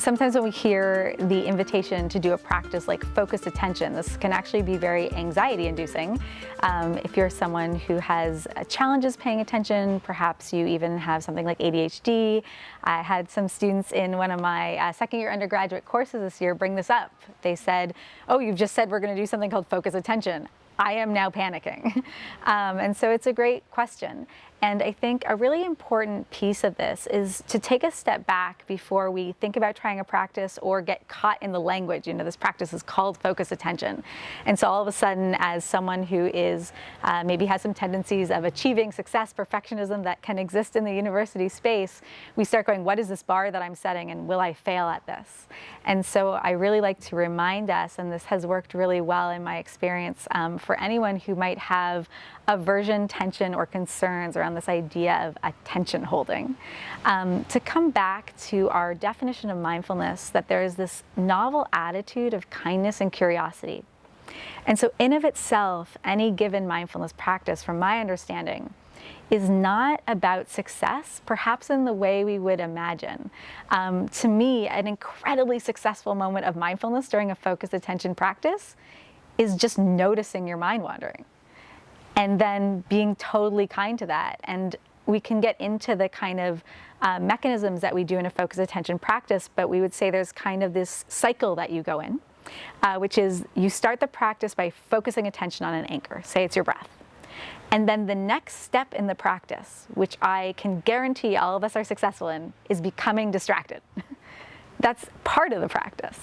Sometimes when we hear the invitation to do a practice like focused attention, this can actually be very anxiety-inducing. If you're someone who has challenges paying attention, perhaps you even have something like ADHD. I had some students in one of my second-year undergraduate courses this year bring this up. They said, "Oh, you've just said we're going to do something called focused attention. I am now panicking." And so it's a great question. And I think a really important piece of this is to take a step back before we think about trying a practice or get caught in the language. You know, this practice is called focused attention. And so all of a sudden, as someone who is maybe has some tendencies of achieving success, perfectionism that can exist in the university space, we start going, what is this bar that I'm setting and will I fail at this? And so I really like to remind us, and this has worked really well in my experience, for anyone who might have aversion, tension, or concerns around this idea of attention holding, to come back to our definition of mindfulness, that there is this novel attitude of kindness and curiosity. And so in of itself, any given mindfulness practice, from my understanding, is not about success, perhaps in the way we would imagine. To me, an incredibly successful moment of mindfulness during a focused attention practice is just noticing your mind wandering, and then being totally kind to that. And we can get into the kind of mechanisms that we do in a focused attention practice, but we would say there's kind of this cycle that you go in, which is you start the practice by focusing attention on an anchor, say it's your breath. And then the next step in the practice, which I can guarantee all of us are successful in, is becoming distracted. That's part of the practice.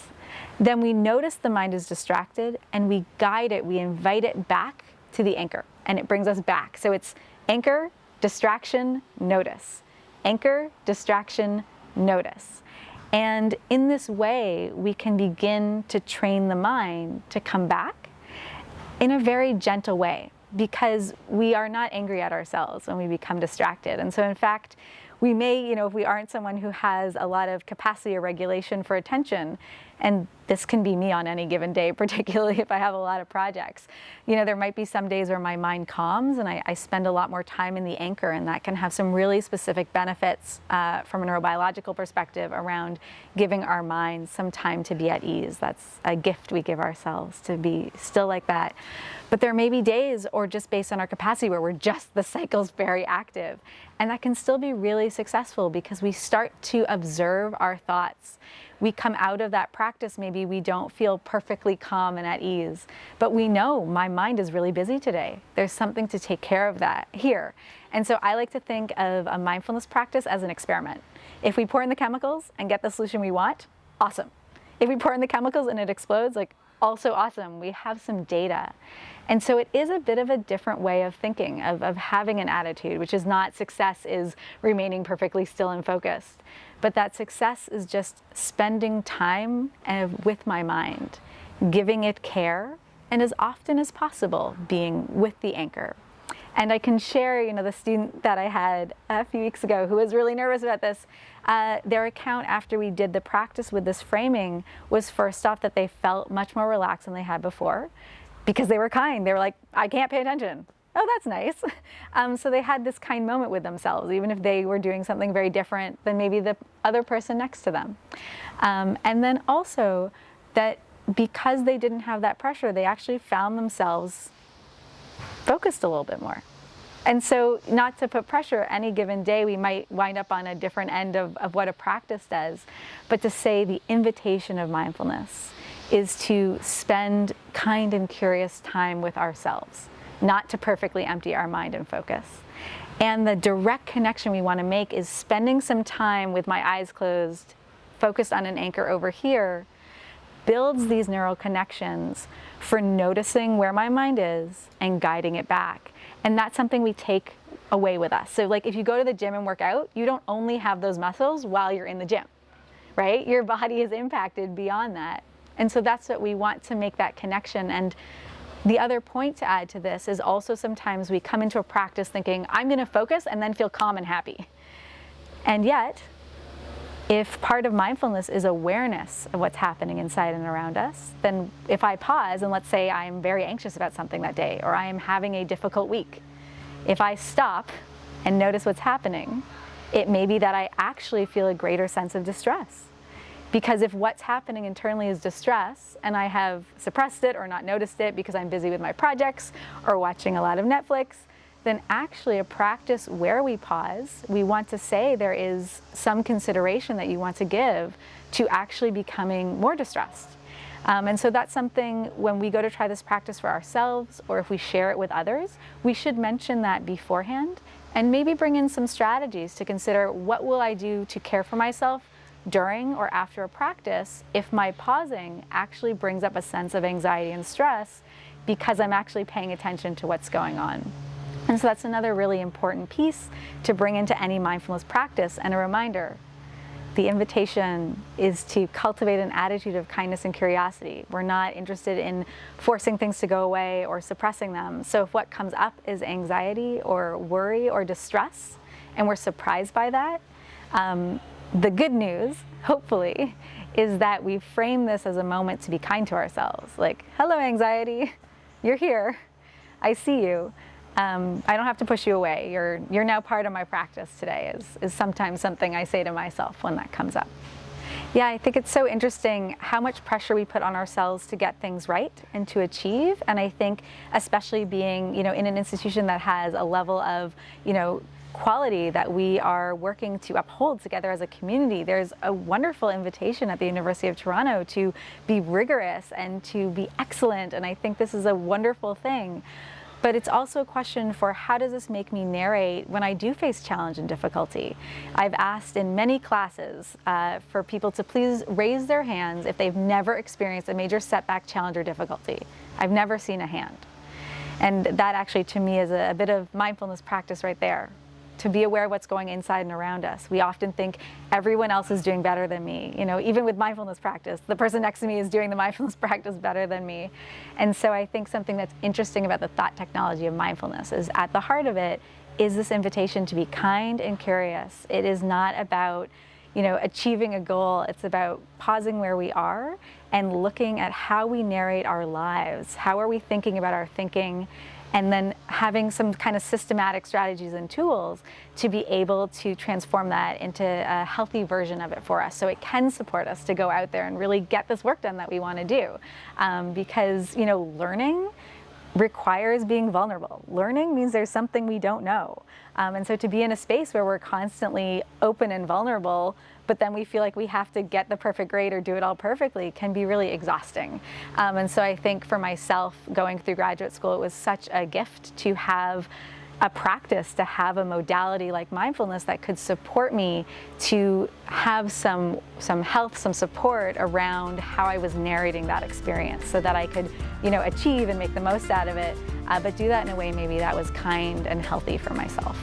Then we notice the mind is distracted and we guide it, we invite it back to the anchor, and it brings us back. So it's anchor, distraction, notice. Anchor, distraction, notice. And in this way, we can begin to train the mind to come back in a very gentle way, because we are not angry at ourselves when we become distracted. And so in fact, we may, if we aren't someone who has a lot of capacity or regulation for attention, and this can be me on any given day, particularly if I have a lot of projects. There might be some days where my mind calms and I spend a lot more time in the anchor, and that can have some really specific benefits from a neurobiological perspective around giving our minds some time to be at ease. That's a gift we give ourselves, to be still like that. But there may be days, or just based on our capacity, where the cycle's very active. And that can still be really successful because we start to observe our thoughts. We come out of that practice, maybe we don't feel perfectly calm and at ease, but we know my mind is really busy today. There's something to take care of that here. And so I like to think of a mindfulness practice as an experiment. If we pour in the chemicals and get the solution we want, awesome. If we pour in the chemicals and it explodes, also awesome. We have some data. And so it is a bit of a different way of thinking, of having an attitude, which is not success is remaining perfectly still and focused, but that success is just spending time with my mind, giving it care, and as often as possible being with the anchor. And I can share, the student that I had a few weeks ago who was really nervous about this, their account after we did the practice with this framing was, first off, that they felt much more relaxed than they had before because they were kind. They were like, I can't pay attention. Oh, that's nice. So they had this kind moment with themselves, even if they were doing something very different than maybe the other person next to them. And then also that because they didn't have that pressure, they actually found themselves focused a little bit more. And so, not to put pressure, any given day we might wind up on a different end of what a practice does, but to say the invitation of mindfulness is to spend kind and curious time with ourselves, not to perfectly empty our mind and focus. And the direct connection we want to make is spending some time with my eyes closed, focused on an anchor over here, builds these neural connections for noticing where my mind is and guiding it back. And that's something we take away with us. So if you go to the gym and work out, you don't only have those muscles while you're in the gym, right? Your body is impacted beyond that. And so that's what we want, to make that connection. And the other point to add to this is also sometimes we come into a practice thinking, I'm going to focus and then feel calm and happy. And yet, if part of mindfulness is awareness of what's happening inside and around us, then if I pause and let's say I'm very anxious about something that day, or I am having a difficult week, if I stop and notice what's happening, it may be that I actually feel a greater sense of distress. Because if what's happening internally is distress and I have suppressed it or not noticed it because I'm busy with my projects or watching a lot of Netflix, then actually a practice where we pause, we want to say there is some consideration that you want to give to actually becoming more distressed. And so that's something when we go to try this practice for ourselves, or if we share it with others, we should mention that beforehand and maybe bring in some strategies to consider, what will I do to care for myself during or after a practice if my pausing actually brings up a sense of anxiety and stress because I'm actually paying attention to what's going on. And so that's another really important piece to bring into any mindfulness practice, and a reminder. The invitation is to cultivate an attitude of kindness and curiosity. We're not interested in forcing things to go away or suppressing them. So if what comes up is anxiety or worry or distress, and we're surprised by that, the good news, hopefully, is that we frame this as a moment to be kind to ourselves. Like, hello, anxiety, you're here, I see you. I don't have to push you away. You're now part of my practice today, is sometimes something I say to myself when that comes up. Yeah, I think it's so interesting how much pressure we put on ourselves to get things right and to achieve. And I think especially being, in an institution that has a level of, quality that we are working to uphold together as a community, there's a wonderful invitation at the University of Toronto to be rigorous and to be excellent. And I think this is a wonderful thing. But it's also a question for, how does this make me narrate when I do face challenge and difficulty? I've asked in many classes for people to please raise their hands if they've never experienced a major setback, challenge, or difficulty. I've never seen a hand. And that actually, to me, is a bit of mindfulness practice right there. To be aware of what's going inside and around us. We often think everyone else is doing better than me. Even with mindfulness practice, the person next to me is doing the mindfulness practice better than me. And so I think something that's interesting about the thought technology of mindfulness is, at the heart of it is this invitation to be kind and curious. It is not about, achieving a goal. It's about pausing where we are and looking at how we narrate our lives. How are we thinking about our thinking? And then having some kind of systematic strategies and tools to be able to transform that into a healthy version of it for us, so it can support us to go out there and really get this work done that we want to do. Because, learning requires being vulnerable. Learning means there's something we don't know. And so to be in a space where we're constantly open and vulnerable, but then we feel like we have to get the perfect grade or do it all perfectly, can be really exhausting. And so I think for myself, going through graduate school, it was such a gift to have a practice, to have a modality like mindfulness that could support me to have some health, some support around how I was narrating that experience, so that I could, achieve and make the most out of it, but do that in a way maybe that was kind and healthy for myself.